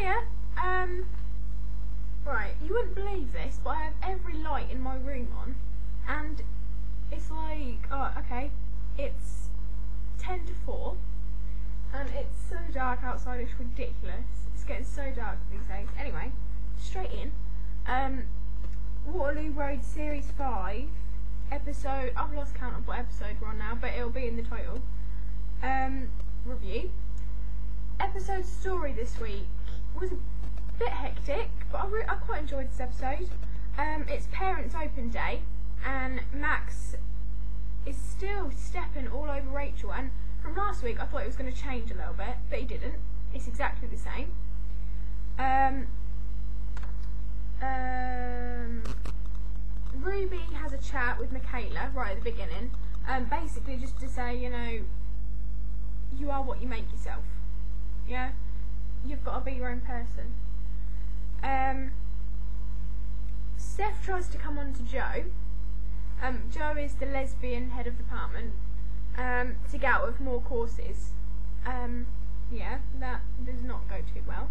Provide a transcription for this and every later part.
Hiya. Right, you wouldn't believe this, but I have every light in my room on, and it's like, oh, okay, it's 10 to 4, and it's so dark outside, it's ridiculous. It's getting so dark these days. Anyway, straight in. Waterloo Road Series 5, episode, I've lost count of what episode we're on now, but it'll be in the title. Review. Episode story this week was a bit hectic, but I quite enjoyed this episode. It's Parents Open Day, and Max is still stepping all over Rachel, and from last week I thought it was going to change a little bit, but he didn't. It's exactly the same. Ruby has a chat with Michaela right at the beginning, basically just to say, you know, you are what you make yourself. Yeah, you've got to be your own person. Steph tries to come on to Joe. Joe is the lesbian head of department, to get out of more courses. Yeah, that does not go too well.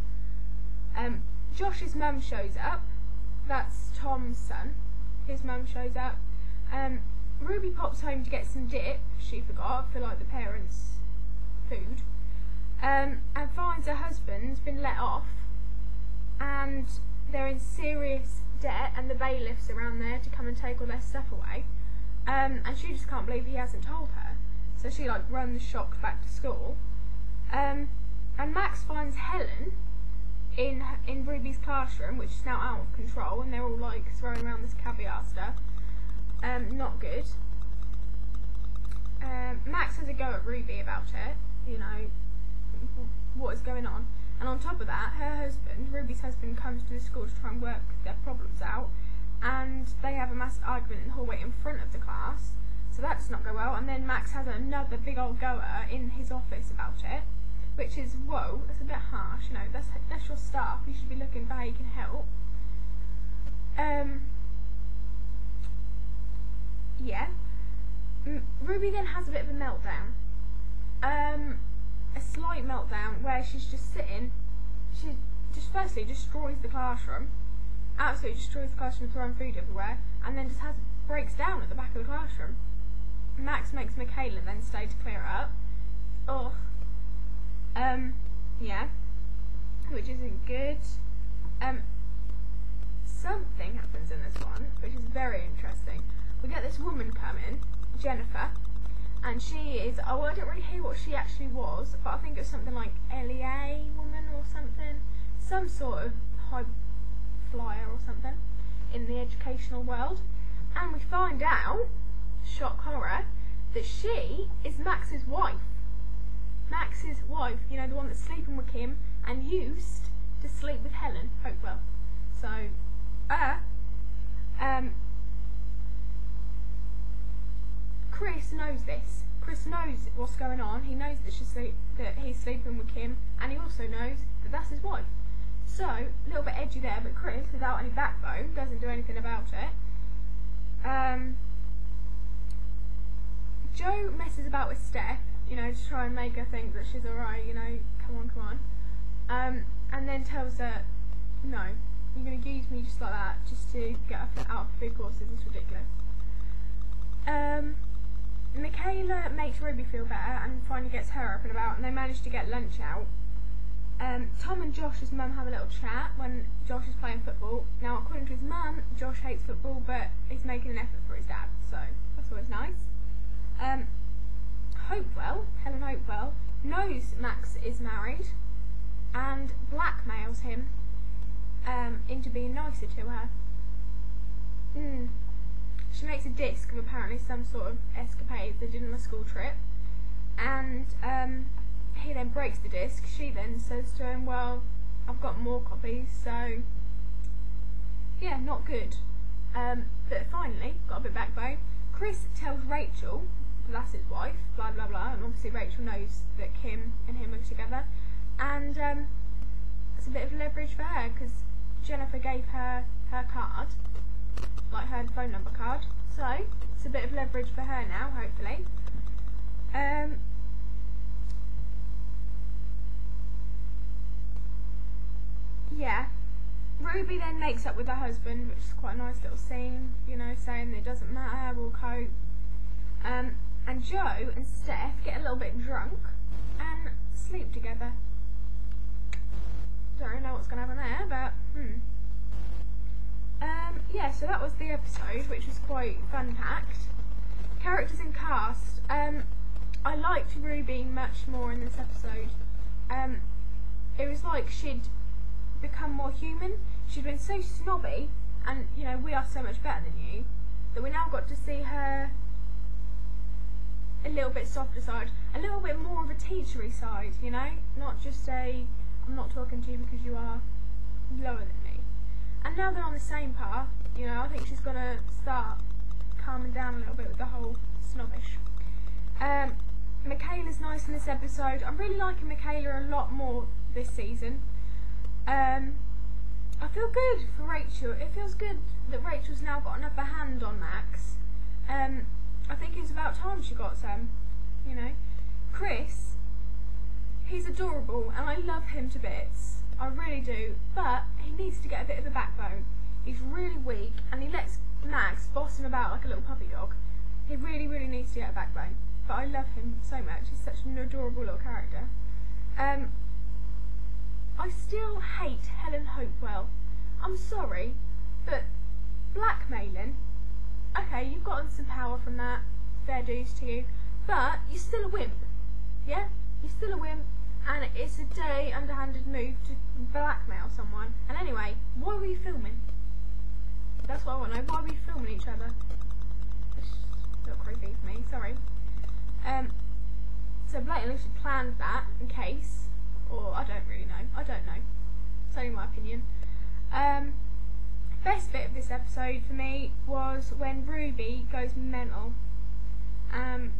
Josh's mum shows up. That's Tom's son. His mum shows up. Ruby pops home to get some dip. She forgot for like the parents' food. And finds her husband's been let off, and they're in serious debt, and the bailiffs around there to come and take all their stuff away. And she just can't believe he hasn't told her. So she like runs shocked back to school. And Max finds Helen in Ruby's classroom, which is now out of control, and they're all like throwing around this caviar stuff. Not good. Max has a go at Ruby about it, you know, what is going on. And on top of that, her husband, Ruby's husband, comes to the school to try and work their problems out, and they have a massive argument in the hallway in front of the class, so that does not go well. And then Max has another big old go at her in his office about it, which is, whoa, that's a bit harsh, you know, that's your staff, you should be looking for how you can help. Yeah. Ruby then has a bit of a meltdown. A slight meltdown where she's just sitting, she just firstly destroys the classroom, absolutely destroys the classroom, throwing food everywhere, and then just breaks down at the back of the classroom. Max makes Michaela then stay to clear it up. Ugh. Yeah, which isn't good. Something happens in this one, which is very interesting. We get this woman come in, Jennifer, and she is, oh, I didn't really hear what she actually was, but I think it was something like LEA woman or something, some sort of high flyer or something in the educational world. And we find out, shock horror, that she is Max's wife. Max's wife, you know, the one that's sleeping with Kim and used to sleep with Helen Hopewell. So, Chris knows this. Chris knows what's going on. He knows that he's sleeping with Kim, and he also knows that that's his wife. So, a little bit edgy there, but Chris, without any backbone, doesn't do anything about it. Joe messes about with Steph, you know, to try and make her think that she's alright, you know, come on. And then tells her, no, you're going to use me just like that, just to get her out of 3 courses, it's ridiculous. Michaela makes Ruby feel better and finally gets her up and about, and they manage to get lunch out. Tom and Josh's mum have a little chat when Josh is playing football. Now, according to his mum, Josh hates football, but he's making an effort for his dad, so that's always nice. Helen Hopewell, knows Max is married and blackmails him into being nicer to her. She makes a disc of apparently some sort of escapade they did on a school trip, and he then breaks the disc. She then says to him, well, I've got more copies, so yeah, not good. But finally, got a bit of backbone. Chris tells Rachel that's his wife, blah blah blah, and obviously Rachel knows that Kim and him are together, and it's a bit of leverage for her because Jennifer gave her card, like her phone number card, so it's a bit of leverage for her now, hopefully. yeah, Ruby then makes up with her husband, which is quite a nice little scene, you know, saying that it doesn't matter, we'll cope. And Joe and Steph get a little bit drunk and sleep together. Don't really know what's going to happen there, but yeah, so that was the episode, which was quite fun-packed. Characters and cast. I liked Ruby much more in this episode. It was like she'd become more human. She'd been so snobby, and you know, we are so much better than you, that we now got to see her a little bit softer side, a little bit more of a teachery side, you know, not just a I'm not talking to you because you are lower than me. And now they're on the same path, you know, I think she's gonna start calming down a little bit with the whole snobbish. Michaela's nice in this episode. I'm really liking Michaela a lot more this season. I feel good for Rachel. It feels good that Rachel's now got an upper hand on Max. I think it's about time she got some, you know. Chris, he's adorable and I love him to bits. I really do. But he needs to get a bit of a backbone. He's really weak and he lets Max boss him about like a little puppy dog. He really, really needs to get a backbone. But I love him so much. He's such an adorable little character. I still hate Helen Hopewell. I'm sorry, but blackmailing, okay, you've gotten some power from that, fair dues to you, but you're still a wimp, yeah? You're still a wimp, and it's a dirty, underhanded move to blackmail someone. And anyway, why were you filming? That's what I want to know. Why were you filming each other? It's a little creepy for me, sorry. So blatantly she planned that in case, or I don't really know. I don't know. It's only my opinion. Best bit of this episode for me was when Ruby goes mental. And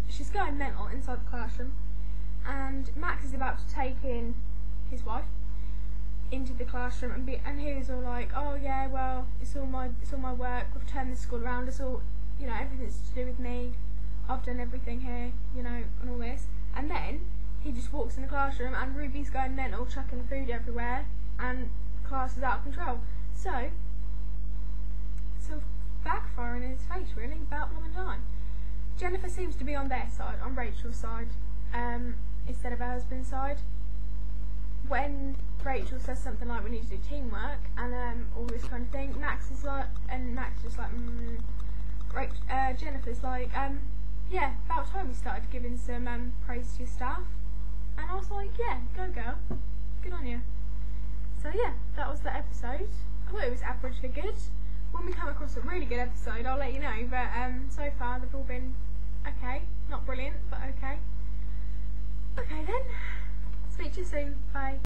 she's going mental inside the classroom. And Max is about to take in his wife into the classroom, and he was all like, "Oh yeah, well, it's all my work. We've turned the school around. It's all, you know, everything's to do with me. I've done everything here, you know, and all this." And then he just walks in the classroom and Ruby's going mental, chucking food everywhere, and class is out of control. So backfiring in his face, really, about blooming time. Jennifer seems to be on their side, on Rachel's side, instead of her husband's side. When Rachel says something like, "We need to do teamwork," and all this kind of thing, Max is like, Jennifer's like, "Yeah, about time we started giving some praise to your staff." And I was like, "Yeah, go girl, good on you." So yeah, that was the episode. I thought it was averagely good. When we come across a really good episode, I'll let you know, but so far they've all been okay. Not brilliant, but okay. Okay then, speak to you soon, bye.